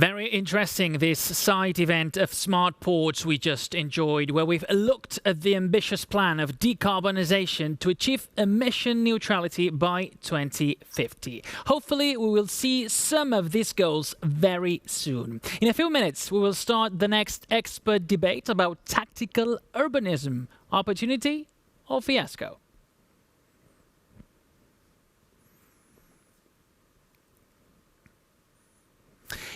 Very interesting, this side event of Smart Ports we just enjoyed, where we've looked at the ambitious plan of decarbonisation to achieve emission neutrality by 2050. Hopefully, we will see some of these goals very soon. In a few minutes, we will start the next expert debate about tactical urbanism. Opportunity or fiasco?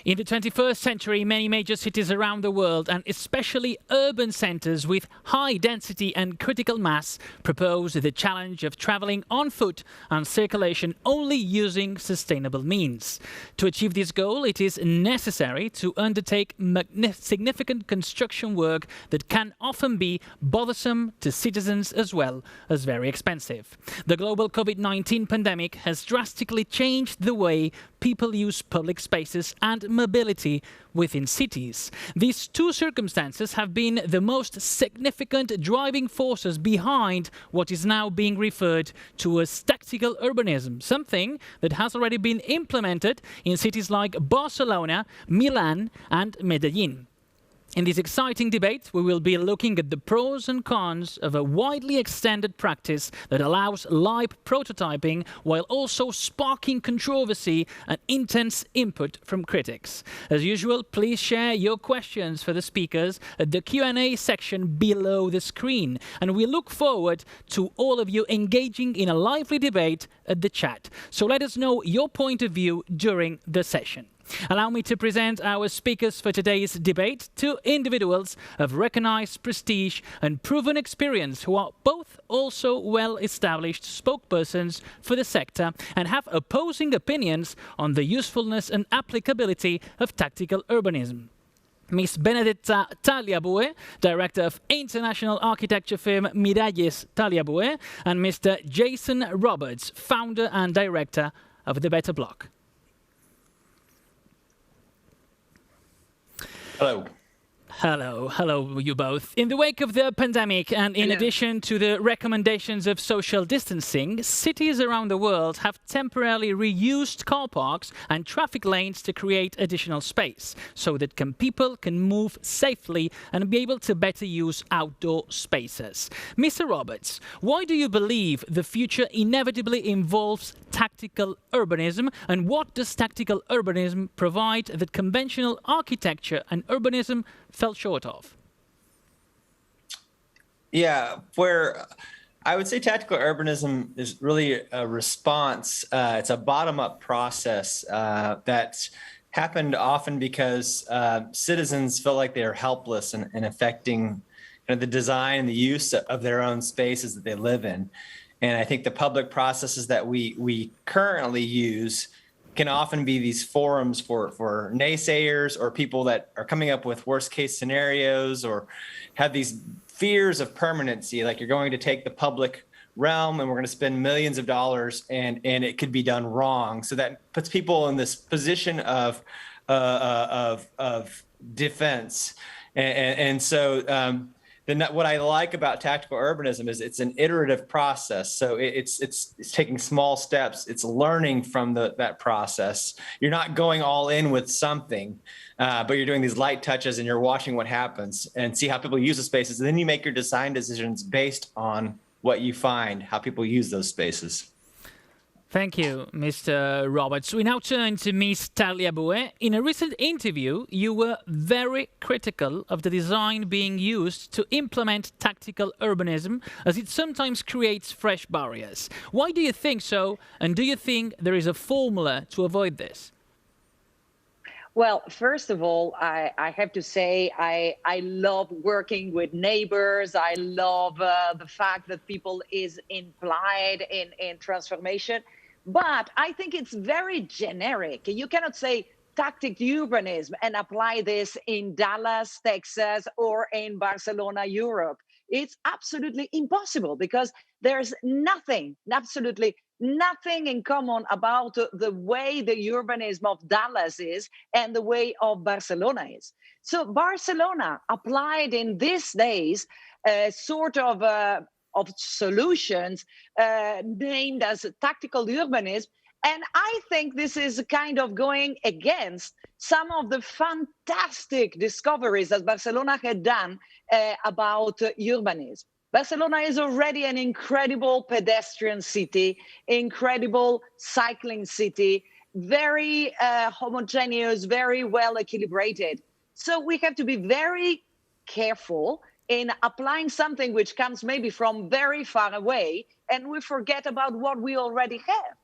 In the 21st century, many major cities around the world, and especially urban centres with high density and critical mass, propose the challenge of travelling on foot and circulation only using sustainable means. To achieve this goal, it is necessary to undertake significant construction work that can often be bothersome to citizens as well as very expensive. The global COVID-19 pandemic has drastically changed the way people use public spaces and mobility within cities. These two circumstances have been the most significant driving forces behind what is now being referred to as tactical urbanism, something that has already been implemented in cities like Barcelona, Milan and Medellin. In this exciting debate, we will be looking at the pros and cons of a widely extended practice that allows live prototyping while also sparking controversy and intense input from critics. As usual, please share your questions for the speakers at the Q&A section below the screen. And we look forward to all of you engaging in a lively debate at the chat. So let us know your point of view during the session. Allow me to present our speakers for today's debate, two individuals of recognized prestige and proven experience who are both also well-established spokespersons for the sector and have opposing opinions on the usefulness and applicability of tactical urbanism. Ms. Benedetta Tagliabue, Director of international architecture firm Miralles Tagliabue, and Mr. Jason Roberts, Founder and Director of the Better Block. Hello. Hello, you both. In the wake of the pandemic and in addition to the recommendations of social distancing, cities around the world have temporarily reused car parks and traffic lanes to create additional space so that people can move safely and be able to better use outdoor spaces. Mr. Roberts, why do you believe the future inevitably involves tactical urbanism, and what does tactical urbanism provide that conventional architecture and urbanism fell short of? Yeah, where I would say tactical urbanism is really a response. It's a bottom-up process that's happened often because citizens feel like they're helpless in affecting the design and the use of their own spaces that they live in. And I think the public processes that we currently use can often be these forums for naysayers or people that are coming up with worst case scenarios or have these fears of permanency, like you're going to take the public realm and we're going to spend millions of dollars and it could be done wrong. So that puts people in this position of defense. And so what I like about tactical urbanism is it's an iterative process. So it's taking small steps. It's learning from that process. You're not going all in with something, but you're doing these light touches and you're watching what happens and see how people use the spaces. And then you make your design decisions based on what you find, how people use those spaces. Thank you, Mr. Roberts. We now turn to Ms. Tagliabue. In a recent interview, you were very critical of the design being used to implement tactical urbanism, as it sometimes creates fresh barriers. Why do you think so? And do you think there is a formula to avoid this? Well, first of all, I have to say I love working with neighbors. I love the fact that people is implied in transformation. But I think it's very generic. You cannot say tactical urbanism and apply this in Dallas, Texas, or in Barcelona, Europe. It's absolutely impossible because there's nothing, absolutely nothing in common about the way the urbanism of Dallas is and the way of Barcelona is. So Barcelona applied in these days sort of solutions named as tactical urbanism, And I think this is kind of going against some of the fantastic discoveries that Barcelona had done about urbanism. Barcelona is already an incredible pedestrian city, incredible cycling city, very homogeneous, very well equilibrated. So we have to be very careful in applying something which comes maybe from very far away, and we forget about what we already have.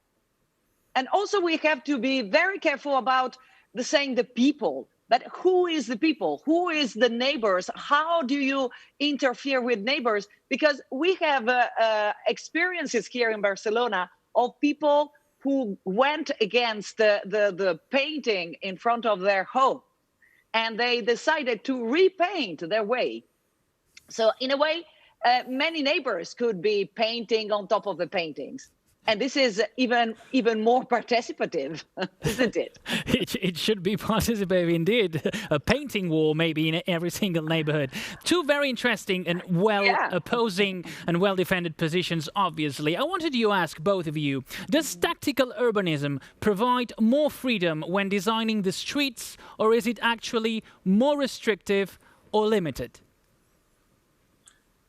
And also we have to be very careful about saying the people, but who is the people? Who is the neighbors? How do you interfere with neighbors? Because we have experiences here in Barcelona of people who went against the painting in front of their home, and they decided to repaint their way. So in a way, many neighbors could be painting on top of the paintings. And this is even more participative, isn't it? It should be participative indeed. A painting wall maybe in every single neighborhood. Two very interesting and opposing and well-defended positions, obviously. I wanted to ask both of you, does tactical urbanism provide more freedom when designing the streets, or is it actually more restrictive or limited?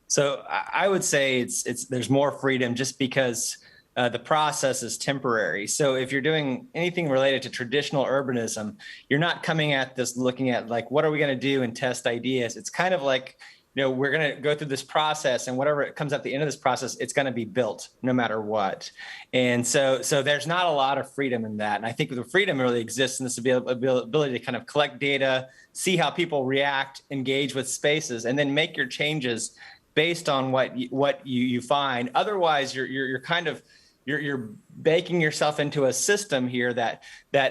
So I would say there's more freedom just because the process is temporary. So if you're doing anything related to traditional urbanism, you're not coming at this looking at like, what are we going to do and test ideas? It's kind of like, we're going to go through this process, and whatever it comes at the end of this process, it's going to be built no matter what. And so there's not a lot of freedom in that. And I think the freedom really exists in this ability to kind of collect data, see how people react, engage with spaces, and then make your changes based on what you find. Otherwise, you're kind of you're baking yourself into a system here that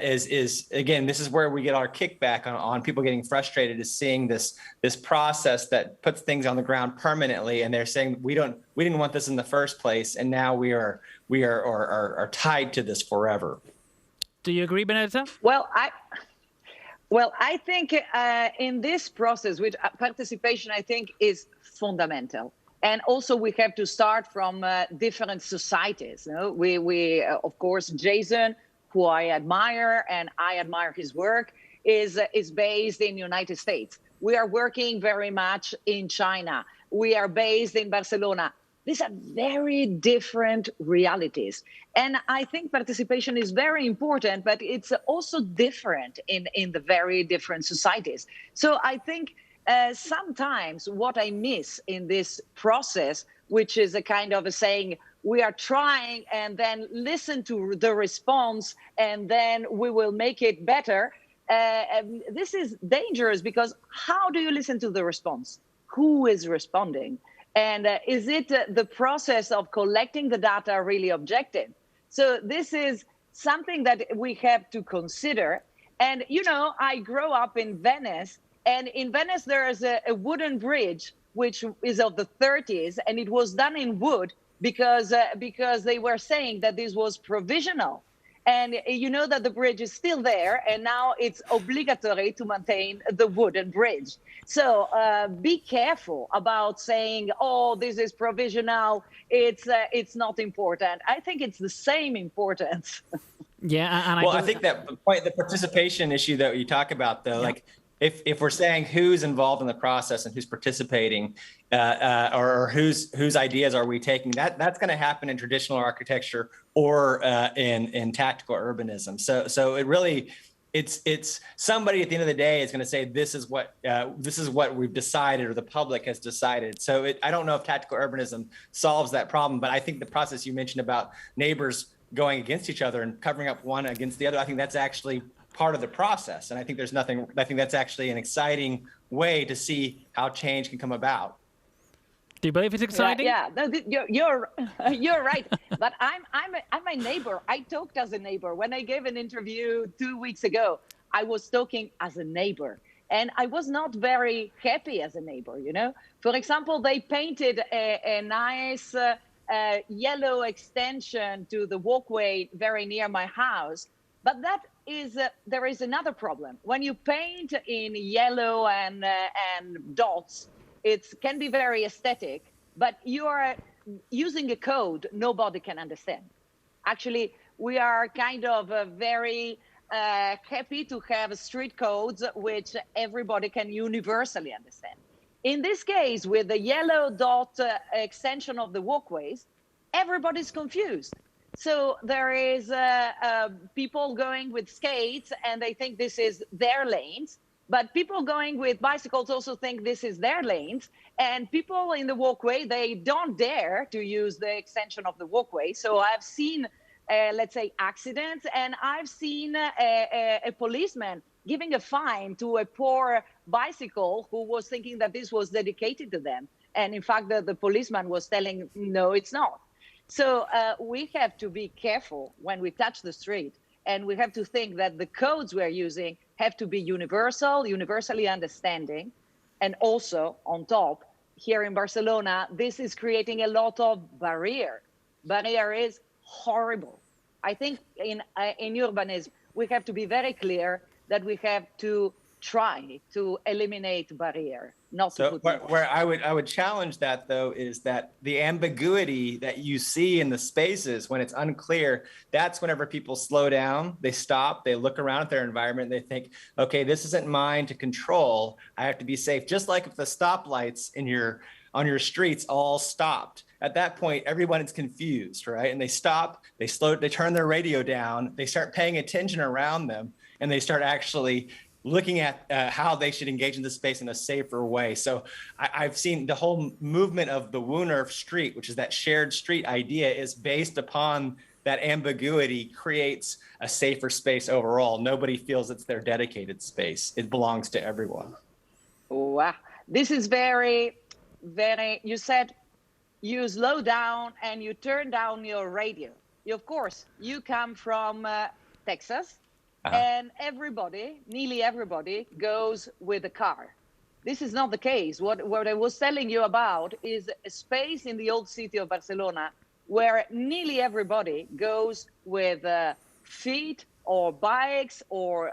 is again, this is where we get our kickback on people getting frustrated, is seeing this process that puts things on the ground permanently, and they're saying we didn't want this in the first place, and now we are tied to this forever. Do you agree, Benedetta? Well, I think in this process, which participation, I think, is fundamental. And also we have to start from different societies. We of course, Jason, who I admire, and I admire his work, is based in the United States. We are working very much in China. We are based in Barcelona. These are very different realities. And I think participation is very important, but it's also different in the very different societies. So I think sometimes what I miss in this process, which is a kind of a saying, we are trying and then listen to the response and then we will make it better. This is dangerous, because how do you listen to the response? Who is responding? And is it the process of collecting the data really objective? So this is something that we have to consider. And, I grew up in Venice, and in Venice, there is a wooden bridge, which is of the 30s, and it was done in wood because they were saying that this was provisional. And you know that the bridge is still there, and now it's obligatory to maintain the wooden bridge. So be careful about saying, oh, this is provisional, it's not important. I think it's the same importance. Yeah, and I think that the participation issue that you talk about, though, like, if we're saying who's involved in the process and who's participating, or whose ideas are we taking, that's going to happen in traditional architecture or in tactical urbanism. So it really, it's somebody at the end of the day is going to say this is what we've decided, or the public has decided. So I don't know if tactical urbanism solves that problem, but I think the process you mentioned about neighbors going against each other and covering up one against the other, I think that's actually part of the process. And I think I think that's actually an exciting way to see how change can come about. Do you believe it's exciting? Yeah. No, you're right. But I'm a neighbor. I talked as a neighbor. When I gave an interview 2 weeks ago, I was talking as a neighbor. And I was not very happy as a neighbor, For example, they painted a nice yellow extension to the walkway very near my house. But there is another problem. When you paint in yellow and dots, it can be very aesthetic, but you are using a code nobody can understand. Actually, we are kind of very happy to have street codes which everybody can universally understand. In this case, with the yellow dot extension of the walkways, everybody's confused. So there is people going with skates and they think this is their lanes, but people going with bicycles also think this is their lanes. And people in the walkway, they don't dare to use the extension of the walkway. So I've seen, let's say, accidents, and I've seen a policeman giving a fine to a poor bicycle who was thinking that this was dedicated to them. And in fact, the policeman was telling, no, it's not. So we have to be careful when we touch the street, and we have to think that the codes we're using have to be universal, universally understanding. And also, on top, here in Barcelona, this is creating a lot of barrier. Barrier is horrible. I think in urbanism, we have to be very clear that we have to try to eliminate barrier, not to put more. Where I would challenge that, though, is that the ambiguity that you see in the spaces when it's unclear, that's whenever people slow down, they stop, they look around at their environment, and they think, okay, this isn't mine to control. I have to be safe. Just like if the stoplights on your streets all stopped. At that point, everyone is confused, right? And they stop, they turn their radio down, they start paying attention around them, and they start actually looking at how they should engage in the space in a safer way. So I've seen the whole movement of the Wooner Street, which is that shared street idea, is based upon that ambiguity creates a safer space overall. Nobody feels it's their dedicated space. It belongs to everyone. Wow. This is very, very, you said you slow down and you turn down your radio. Of course, you come from Texas. And nearly everybody goes with a car. This is not the case. What I was telling you about is a space in the old city of Barcelona where nearly everybody goes with feet or bikes or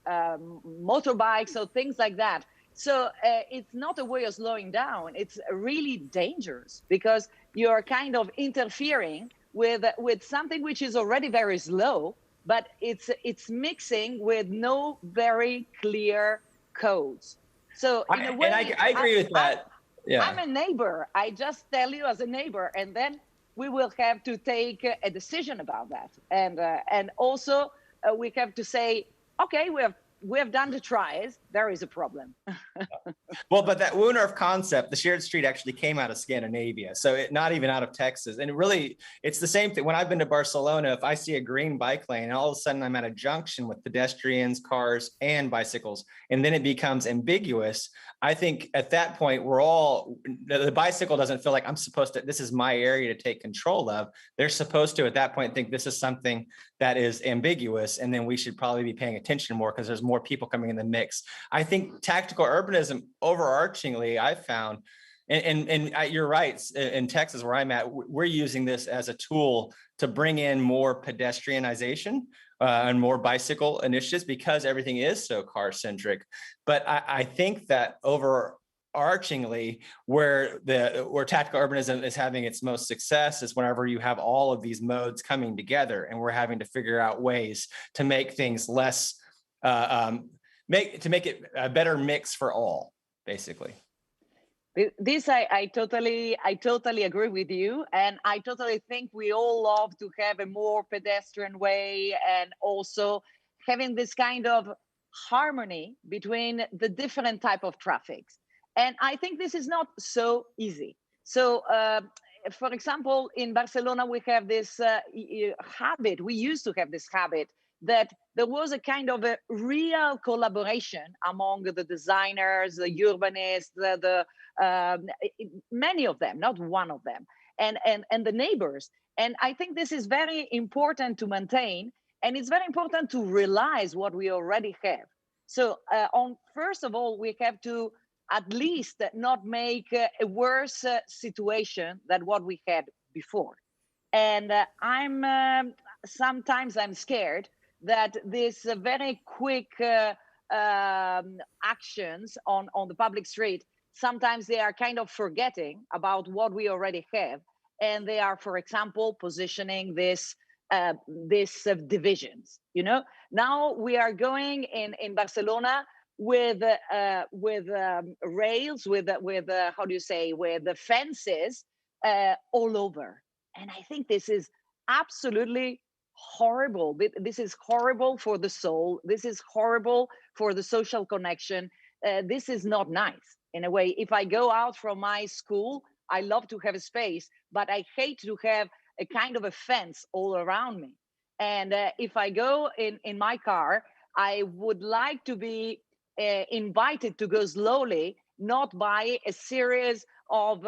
motorbikes or things like that. So it's not a way of slowing down. It's really dangerous because you're kind of interfering with something which is already very slow, but it's mixing with no very clear codes. So in a way, I agree with that. Yeah, I'm a neighbor. I just tell you as a neighbor, and then we will have to take a decision about that. And also we have to say, okay, we have done the tries. There is a problem. Well, but that Wooner concept, the shared street, actually came out of Scandinavia. So not even out of Texas. And it's the same thing. When I've been to Barcelona, if I see a green bike lane, all of a sudden I'm at a junction with pedestrians, cars, and bicycles, and then it becomes ambiguous. I think at that point, the bicycle doesn't feel like this is my area to take control of. They're supposed to, at that point, think this is something that is ambiguous, and then we should probably be paying attention more because there's more people coming in the mix. I think tactical urbanism, overarchingly, I've found, and you're right, in Texas where I'm at, we're using this as a tool to bring in more pedestrianization and more bicycle initiatives because everything is so car-centric. But I think that overarchingly, where tactical urbanism is having its most success is whenever you have all of these modes coming together, and we're having to figure out ways to make things less, to make it a better mix for all, basically. This I totally agree with you, and I totally think we all love to have a more pedestrian way, and also having this kind of harmony between the different type of traffics. And I think this is not so easy. So, for example, in Barcelona, we have this habit. We used to have this habit that there was a kind of a real collaboration among the designers, the urbanists, many of them, not one of them, and the neighbors. And I think this is very important to maintain, and it's very important to realize what we already have. So first of all, we have to at least not make a worse situation than what we had before. And sometimes I'm scared that this very quick actions on the public street, sometimes they are kind of forgetting about what we already have. And they are, for example, positioning this these divisions. You know, now we are going in Barcelona with rails, with how do you say, with the fences all over, and I think this is absolutely horrible. This is horrible for the soul. This is horrible for the social connection. This is not nice. In a way, if I go out from my school, I love to have a space, but I hate to have a kind of a fence all around me. And if I go in my car, I would like to be invited to go slowly, not by a series of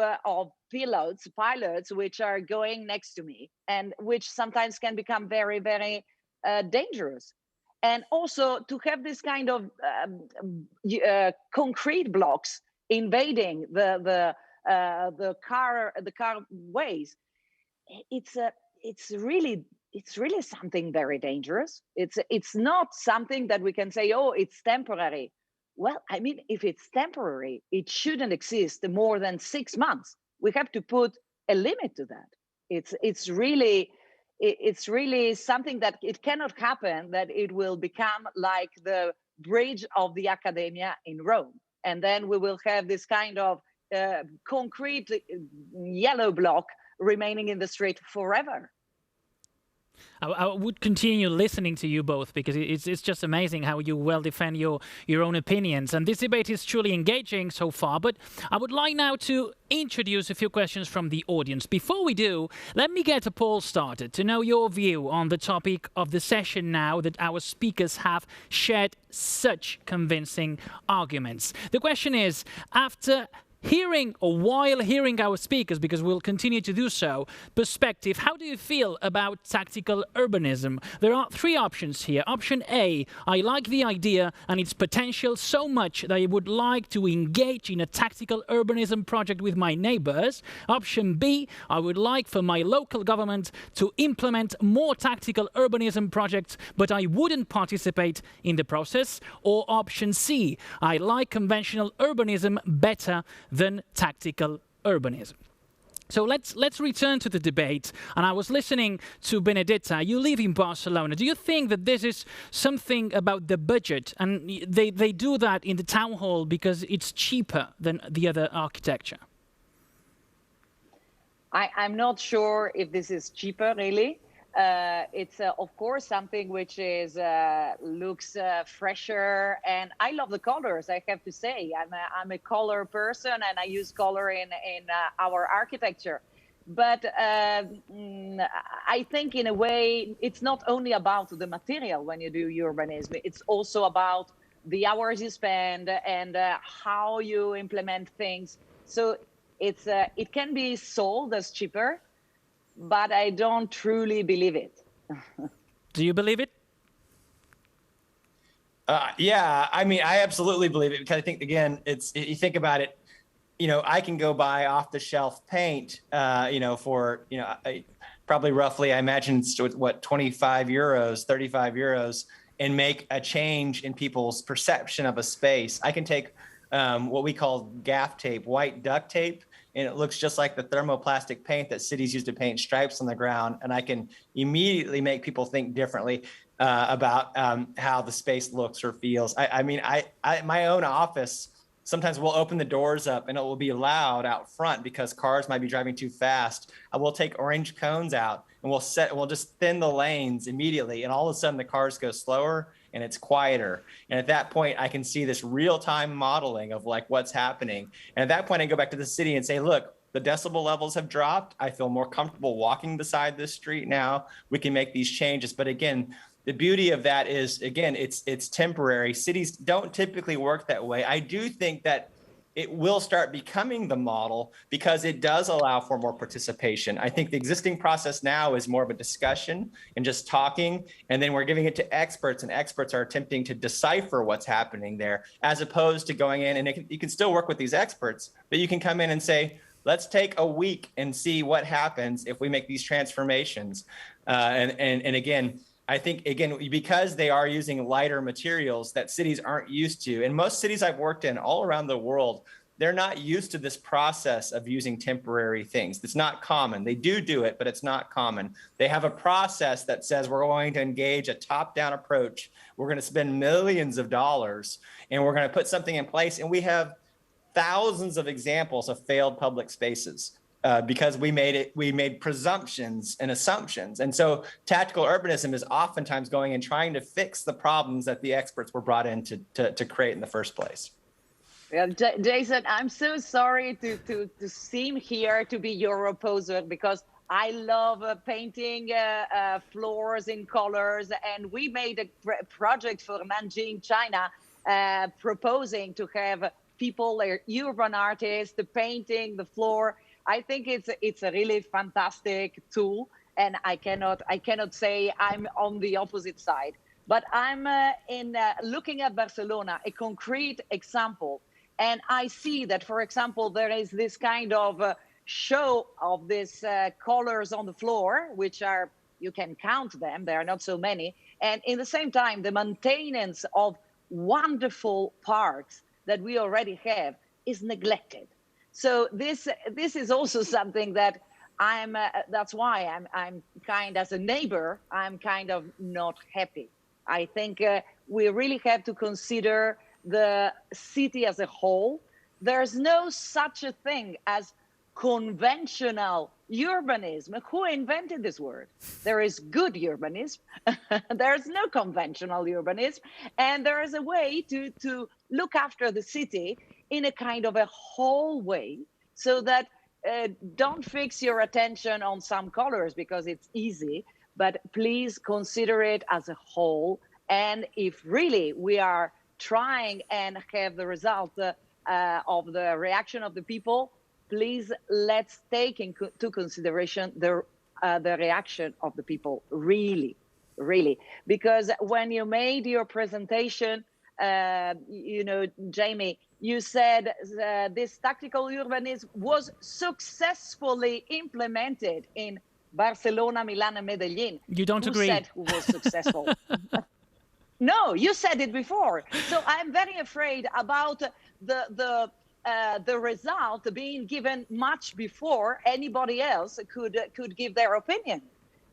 pilots which are going next to me, and which sometimes can become very, very dangerous. And also to have this kind of concrete blocks invading the car ways. It's really something very dangerous. It's not something that we can say, oh, it's temporary. Well, I mean, if it's temporary, it shouldn't exist more than 6 months. We have to put a limit to that. It's really something that it cannot happen, that it will become like the bridge of the Academia in Rome. And then we will have this kind of concrete yellow block remaining in the street forever. I would continue listening to you both, because it's just amazing how you well defend your own opinions. And this debate is truly engaging so far. But I would like now to introduce a few questions from the audience. Before we do, let me get a poll started to know your view on the topic of the session now that our speakers have shared such convincing arguments. The question is, after hearing, or while hearing our speakers, because we'll continue to do so, perspective, how do you feel about tactical urbanism? There are three options here. Option A, I like the idea and its potential so much that I would like to engage in a tactical urbanism project with my neighbors. Option B, I would like for my local government to implement more tactical urbanism projects, but I wouldn't participate in the process. Or option C, I like conventional urbanism better than tactical urbanism. So let's return to the debate. And I was listening to Benedetta. You live in Barcelona. Do you think that this is something about the budget, and they do that in the town hall because it's cheaper than the other architecture? I'm not sure if this is cheaper, really. It's of course something which is looks fresher, and I love the colors. I have to say, I'm a color person, and I use color in our architecture. But I think in a way it's not only about the material when you do urbanism. It's also about the hours you spend and how you implement things. So it can be sold as cheaper, but I don't truly believe it. Do you believe it? Yeah, I mean, I absolutely believe it, because I think, again, you think about it, I can go buy off the shelf paint, for, probably roughly, I imagine it's what, 25 euros, 35 euros, and make a change in people's perception of a space. I can take what we call gaff tape, white duct tape, and it looks just like the thermoplastic paint that cities use to paint stripes on the ground. And I can immediately make people think differently about how the space looks or feels. I mean, my own office, sometimes we'll open the doors up and it will be loud out front because cars might be driving too fast. I will take orange cones out and we'll just thin the lanes immediately. And all of a sudden the cars go slower and it's quieter. And at that point, I can see this real-time modeling of like what's happening. And at that point, I go back to the city and say, look, the decibel levels have dropped. I feel more comfortable walking beside this street now. We can make these changes. But again, the beauty of that is, again, it's temporary. Cities don't typically work that way. I do think that it will start becoming the model because it does allow for more participation. I think the existing process now is more of a discussion and just talking, and then we're giving it to experts, and experts are attempting to decipher what's happening there, as opposed to going in, and you can still work with these experts, but you can come in and say, let's take a week and see what happens if we make these transformations. And again, I think, again, because they are using lighter materials that cities aren't used to, and most cities I've worked in all around the world, they're not used to this process of using temporary things. It's not common. They do it, but it's not common. They have a process that says we're going to engage a top-down approach. We're going to spend millions of dollars, and we're going to put something in place. And we have thousands of examples of failed public spaces because we made presumptions and assumptions. And so tactical urbanism is oftentimes going and trying to fix the problems that the experts were brought in to create in the first place. Yeah, Jason, I'm so sorry to seem here to be your opposer, because I love painting floors in colors. And we made a project for Nanjing, China, proposing to have people, urban artists, painting the floor. I think it's a really fantastic tool. And I cannot say I'm on the opposite side. But I'm looking at Barcelona, a concrete example. And I see that, for example, there is this kind of show of these colors on the floor, which are, you can count them, there are not so many. And in the same time, the maintenance of wonderful parks that we already have is neglected. So this is also something that that's why I'm kind, as a neighbor, I'm kind of not happy. I think we really have to consider the city as a whole. There's no such a thing as conventional urbanism. Who invented this word? There is good urbanism. There's no conventional urbanism. And there is a way to look after the city in a kind of a whole way, so that don't fix your attention on some colors because it's easy, but please consider it as a whole. And if really we are trying and have the result of the reaction of the people, please let's take into consideration the reaction of the people, really, because when you made your presentation, Jamie, you said this tactical urbanism was successfully implemented in Barcelona, Milan, and Medellin. You don't agree? Who said who was successful? No, you said it before. So I'm very afraid about the result being given much before anybody else could give their opinion.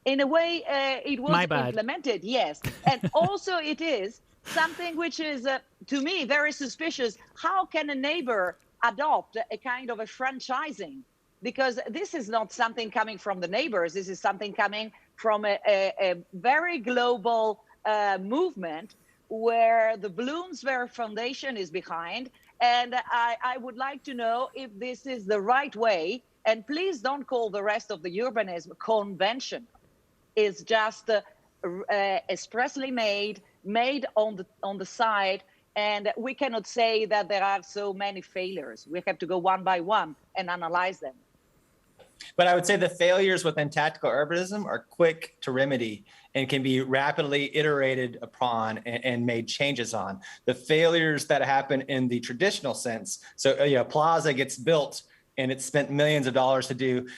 In a way, it was implemented, yes. And also it is something which is, to me, very suspicious. How can a neighbor adopt a kind of a franchising? Because this is not something coming from the neighbors. This is something coming from a very global movement where the Bloomsbury Foundation is behind. And I would like to know if this is the right way. And please don't call the rest of the urbanism conventional. It's just expressly made on the side. And we cannot say that there are so many failures. We have to go one by one and analyze them. But I would say the failures within tactical urbanism are quick to remedy and can be rapidly iterated upon and made changes on. The failures that happen in the traditional sense, so a plaza gets built and it's spent millions of dollars to do,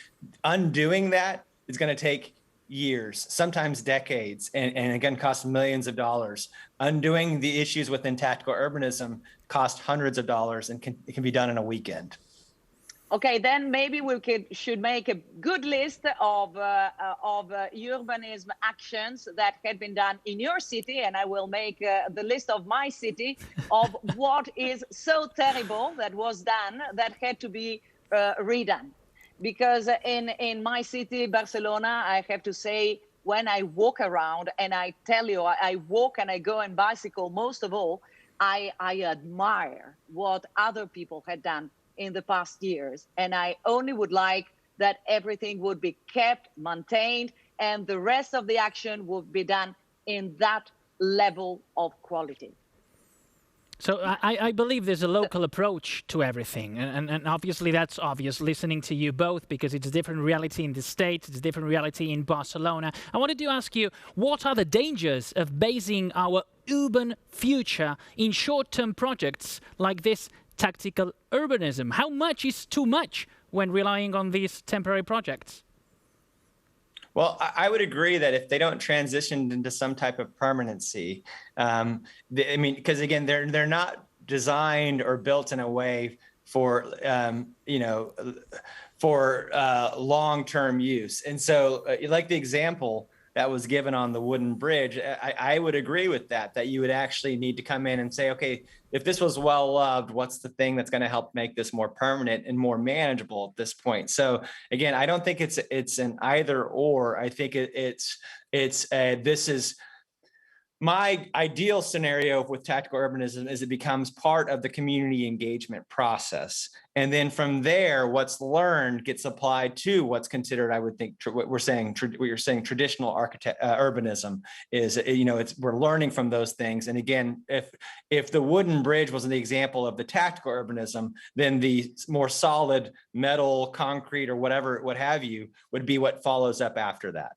undoing that is going to take years, sometimes decades, and again, cost millions of dollars. Undoing the issues within tactical urbanism cost hundreds of dollars and it can be done in a weekend. Okay, then maybe we should make a good list of urbanism actions that had been done in your city, and I will make the list of my city of what is so terrible that was done that had to be redone. Because in my city, Barcelona, I have to say, when I walk around, and I tell you, I walk and I go on bicycle, most of all, I admire what other people had done in the past years. And I only would like that everything would be kept, maintained, and the rest of the action would be done in that level of quality. So I believe there's a local approach to everything. And obviously that's obvious listening to you both, because it's a different reality in the States, it's a different reality in Barcelona. I wanted to ask you, what are the dangers of basing our urban future in short-term projects like this tactical urbanism? How much is too much when relying on these temporary projects? Well, I would agree that if they don't transition into some type of permanency, because again, they're not designed or built in a way long-term use. And so like the example that was given on the wooden bridge, I would agree with that you would actually need to come in and say, okay, if this was well loved, what's the thing that's going to help make this more permanent and more manageable at this point? So again, I don't think it's an either or. I think this is my ideal scenario with tactical urbanism is it becomes part of the community engagement process. And then from there, what's learned gets applied to what's considered, I would think, what you're saying, traditional urbanism is, we're learning from those things. And again, if the wooden bridge was an example of the tactical urbanism, then the more solid metal, concrete, or whatever, what have you, would be what follows up after that.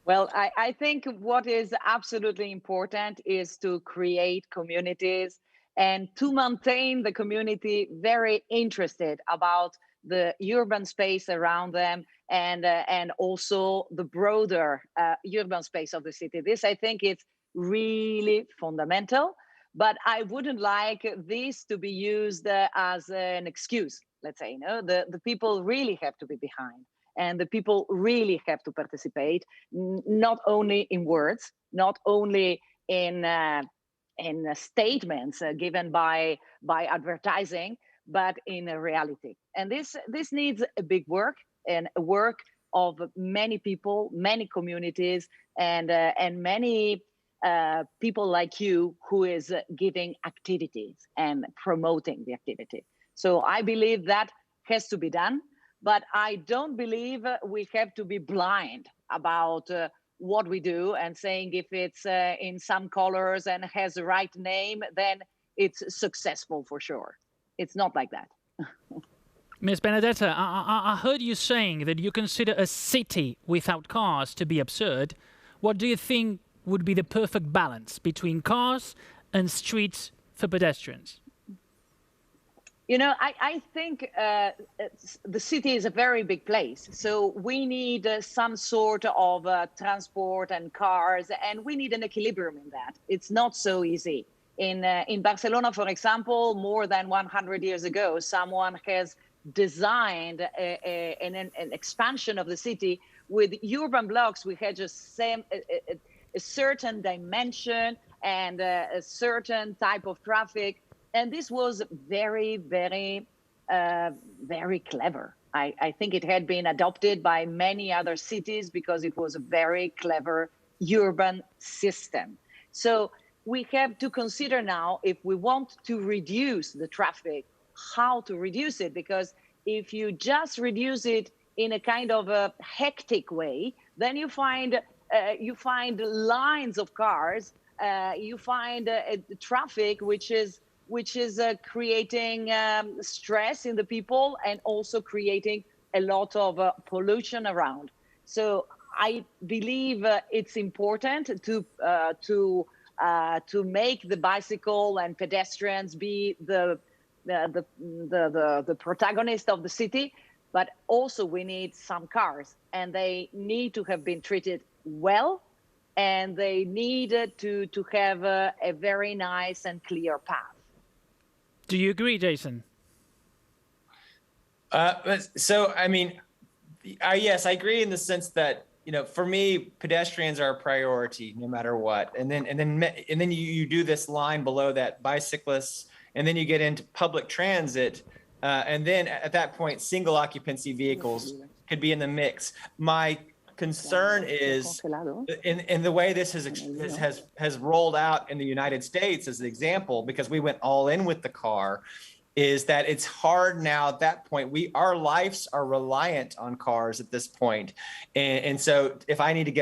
Well, I think what is absolutely important is to create communities and to maintain the community very interested about the urban space around them and also the broader urban space of the city. This, I think, is really fundamental, but I wouldn't like this to be used as an excuse. Let's say, the people really have to be behind. And the people really have to participate, not only in words, not only in statements given by advertising, but in reality. And this needs a big work, and a work of many people, many communities, and many people like you who is giving activities and promoting the activity. So I believe that has to be done. But I don't believe we have to be blind about what we do and saying if it's in some colors and has the right name, then it's successful for sure. It's not like that. Ms. Benedetta, I heard you saying that you consider a city without cars to be absurd. What do you think would be the perfect balance between cars and streets for pedestrians? I think the city is a very big place. So we need some sort of transport and cars, and we need an equilibrium in that. It's not so easy. In Barcelona, for example, more than 100 years ago, someone has designed an expansion of the city with urban blocks. We had just a certain dimension and a certain type of traffic. And this was very, very, very clever. I think it had been adopted by many other cities because it was a very clever urban system. So we have to consider now, if we want to reduce the traffic, how to reduce it. Because if you just reduce it in a kind of a hectic way, then you find lines of cars, you find traffic which is creating stress in the people and also creating a lot of pollution around. So I believe it's important to make the bicycle and pedestrians be the protagonist of the city, but also we need some cars, and they need to have been treated well, and they need to have a very nice and clear path. Do you agree, Jason? So, I mean, yes, I agree in the sense that, for me, pedestrians are a priority no matter what. And then you do this line below that, bicyclists, and then you get into public transit. And then at that point, single occupancy vehicles could be in the mix. My concern is in the way this has rolled out in the United States as an example, because we went all in with the car, is that it's hard now at that point. Our lives are reliant on cars at this point. And so if I need to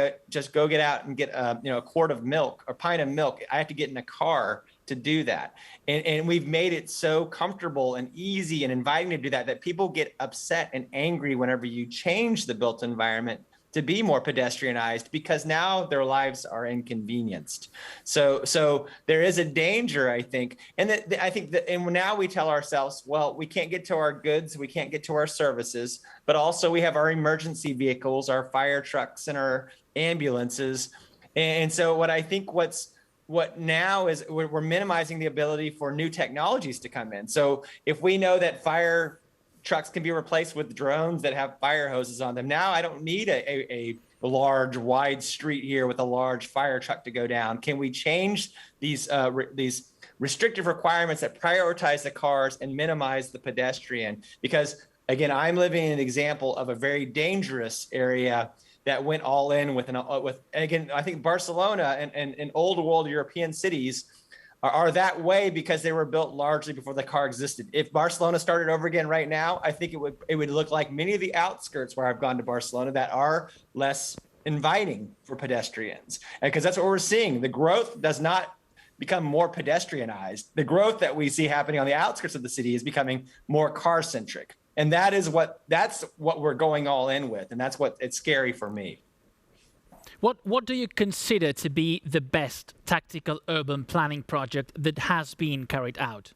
go get out and get a quart of milk or pint of milk, I have to get in a car to do that. And we've made it so comfortable and easy and inviting to do that people get upset and angry whenever you change the built environment to be more pedestrianized, because now their lives are inconvenienced. So there is a danger, I think. And and now we tell ourselves, well, we can't get to our goods, we can't get to our services, but also we have our emergency vehicles, our fire trucks and our ambulances. And so what's what now is we're minimizing the ability for new technologies to come in. So if we know that fire trucks can be replaced with drones that have fire hoses on them, now I don't need a large, wide street here with a large fire truck to go down. Can we change these restrictive requirements that prioritize the cars and minimize the pedestrian? Because again, I'm living in an example of a very dangerous area that went all in with again, I think Barcelona and old world European cities are that way because they were built largely before the car existed. If Barcelona started over again right now, I think it would look like many of the outskirts where I've gone to Barcelona that are less inviting for pedestrians. Because that's what we're seeing. The growth does not become more pedestrianized. The growth that we see happening on the outskirts of the city is becoming more car-centric. And that's what we're going all in with. And that's what it's scary for me. What do you consider to be the best tactical urban planning project that has been carried out?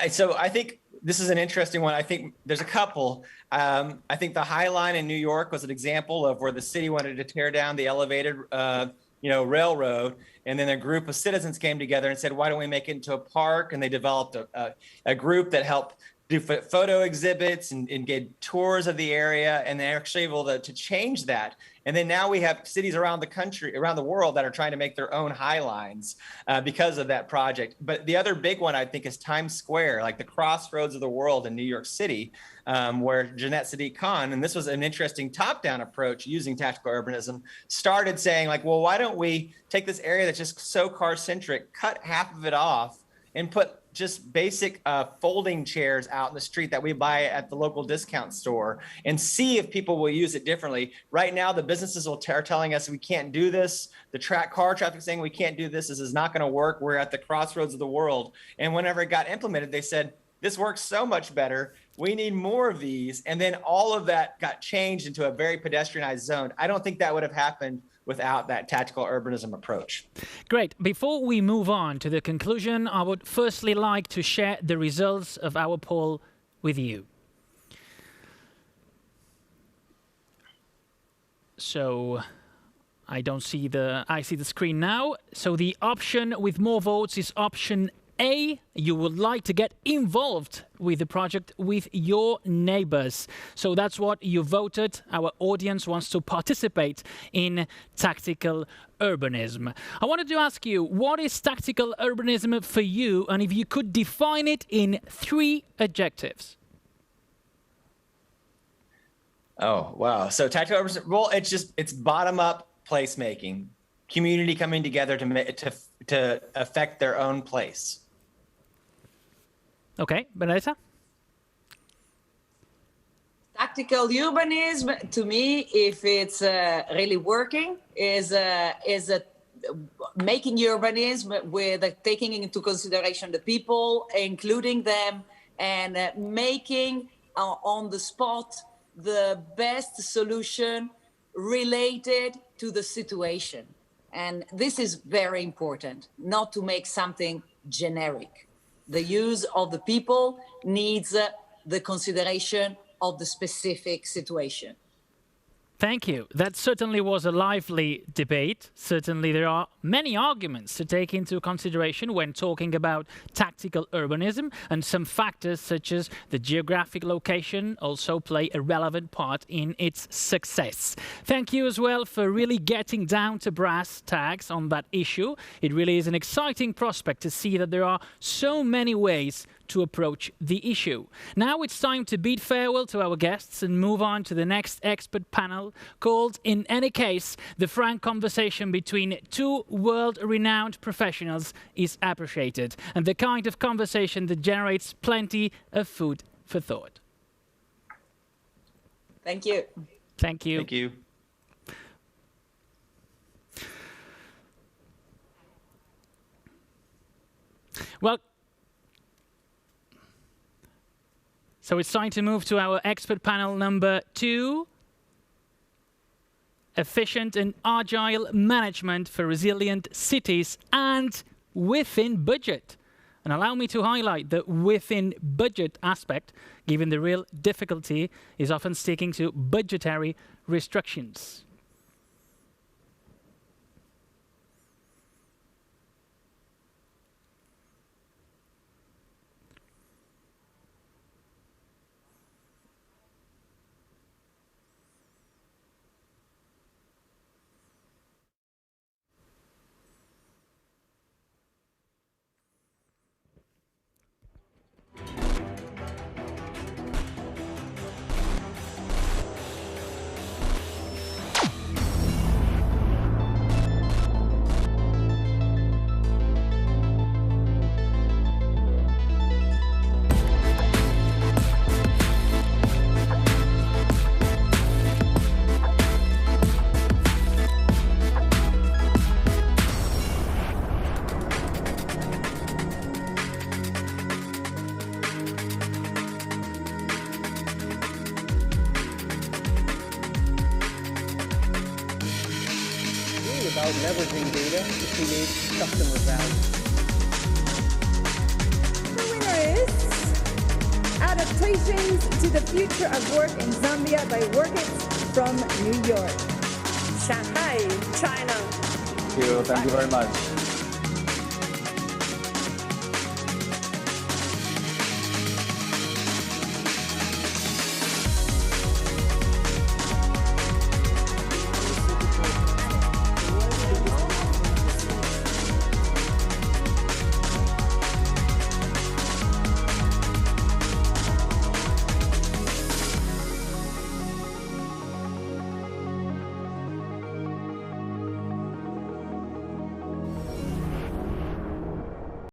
So I think this is an interesting one. I think there's a couple. I think the High Line in New York was an example of where the city wanted to tear down the elevated railroad. And then a group of citizens came together and said, why don't we make it into a park? And they developed a group that helped do photo exhibits and gave tours of the area, and they're actually able to change that. And then now we have cities around the country, around the world, that are trying to make their own High Lines because of that project. But the other big one, I think, is Times Square, like the crossroads of the world in New York City, where Jeanette Sadiq Khan, and this was an interesting top-down approach using tactical urbanism, started saying, like, well, why don't we take this area that's just so car-centric, cut half of it off, and put just basic folding chairs out in the street that we buy at the local discount store and see if people will use it differently. Right now, the businesses are telling us we can't do this. The car traffic saying we can't do this. This is not going to work. We're at the crossroads of the world. And whenever it got implemented, they said, this works so much better. We need more of these. And then all of that got changed into a very pedestrianized zone. I don't think that would have happened without that tactical urbanism approach. Great. Before we move on to the conclusion, I would firstly like to share the results of our poll with you. So I see the screen now. So the option with more votes is option A. You would like to get involved with the project with your neighbors. So that's what you voted. Our audience wants to participate in tactical urbanism. I wanted to ask you, what is tactical urbanism for you? And if you could define it in 3 adjectives. Oh, wow. So tactical urbanism, well, it's bottom-up placemaking, community coming together to affect their own place. Okay, Vanessa? Tactical urbanism, to me, if it's really working, is making urbanism with taking into consideration the people, including them, and making on the spot the best solution related to the situation. And this is very important, not to make something generic. The use of the people needs the consideration of the specific situation. Thank you. That certainly was a lively debate. Certainly there are many arguments to take into consideration when talking about tactical urbanism, and some factors such as the geographic location also play a relevant part in its success. Thank you as well for really getting down to brass tacks on that issue. It really is an exciting prospect to see that there are so many ways to approach the issue. Now it's time to bid farewell to our guests and move on to the next expert panel called, in any case, the frank conversation between 2 world-renowned professionals is appreciated, and the kind of conversation that generates plenty of food for thought. Thank you. Thank you. Thank you. Well, so it's time to move to our expert panel number 2. Efficient and agile management for resilient cities and within budget. And allow me to highlight the within budget aspect, given the real difficulty is often sticking to budgetary restrictions. about leveraging data to create customer value. The winner is Adaptations to the Future of Work in Zambia by Workit from New York. Shanghai, China. Thank you very much.